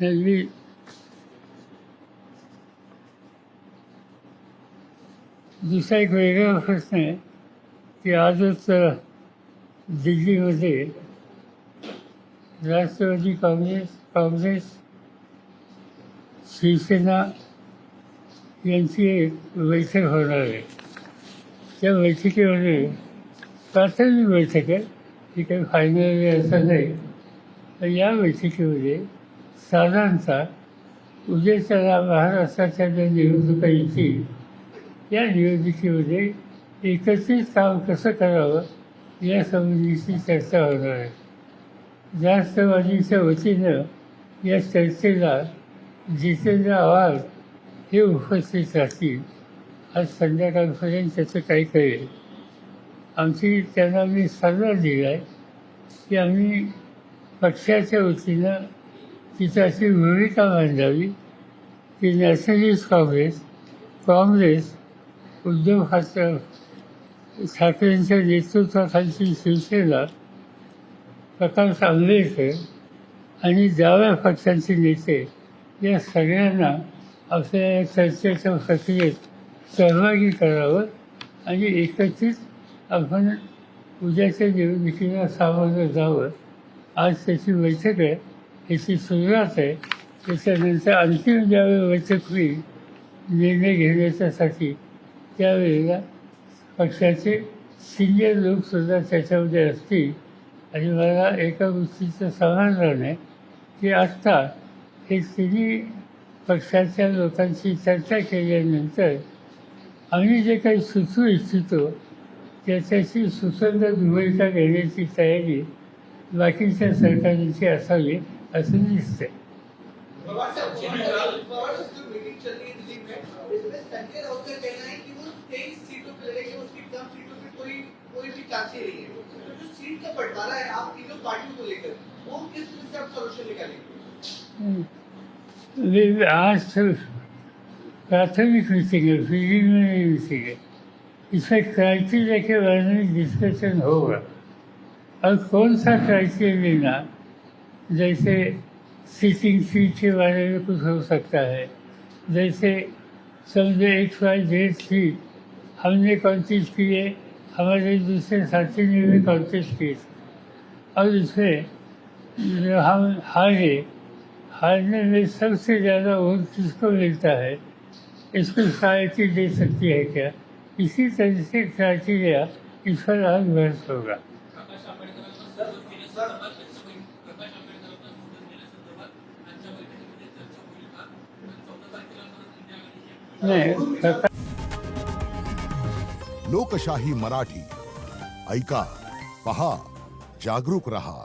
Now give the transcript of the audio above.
मी दुसरा एक वेगळा प्रश्न आहे की आजच दिल्लीमध्ये राष्ट्रवादी काँग्रेस शिवसेना यांची एक बैठक होणार आहे. त्या बैठकीमध्ये प्राथमिक बैठक आहे, ती काही फायनल असं नाही. तर या बैठकीमध्ये साधारणतः उद्याच्या महाराष्ट्राच्या ज्या निवडणुका येतील या निवडणुकीमध्ये एकत्रित काम कसं करावं यासंबंधीची चर्चा होणार आहे. राष्ट्रवादीच्या वतीनं या चर्चेला जितेंद्र आव्हाड हे उपस्थित राहतील. आज संध्याकाळपर्यंत त्याचं काही कळेल. त्यांना मी सल्ला दिला आहे की आम्ही पक्षाच्या वतीनं तिथं अशी भूमिका मांडावी की नॅशनलिस्ट काँग्रेस उद्धव ठाकरेंच्या नेतृत्वाखालची शिवसेना, प्रकाश आंबेडकर आणि डाव्या पक्षांचे नेते या सगळ्यांना आपल्या चर्चेच्या प्रक्रियेत सहभागी करावं आणि एकत्रित आपण उद्याच्या निवडणुकीला सामोरं जावं. आज त्याची बैठक आहे, त्याची सुरुवात आहे. त्याच्यानंतर अंतिम ज्यावेळी बैठक होईल निर्णय घेण्याच्यासाठी त्यावेळेला पक्षाचे सिनियर लोकसुद्धा त्याच्यामध्ये असतील. आणि मला एका गोष्टीचं समाधान आहे की आत्ता हे तिन्ही पक्षाच्या लोकांशी चर्चा केल्यानंतर आम्ही जे काही सुचवू इच्छितो त्याच्याशी सुसंगत भूमिका घेण्याची तयारी बाकीच्या सरकारांची असावी असं दिसतंय. आज प्राथमिक मीटिंग है, प्रिलिमिनरी मीटिंग है. इसमें क्राइटेरिया के बारे में डिस्कशन होगा. और कौन सा क्राइटेरिया लेना, जैसे सीटिंग सीट के बारे में कुछ हो सकता है. जैसे समझे XYZ सीट हमने कॉन्टेस्ट किए, हमारे दूसरे साथी ने भी कॉन्टेस्ट किए और इसमें हम हारने में सबसे ज़्यादा वोट किसको मिलता है, इसको प्रायोरिटी दे सकती है क्या. इसी तरह से क्राइटेरिया इस पर आज बहस होगा. लोकशाही मराठी ऐका, पहा, जागरूक रहा.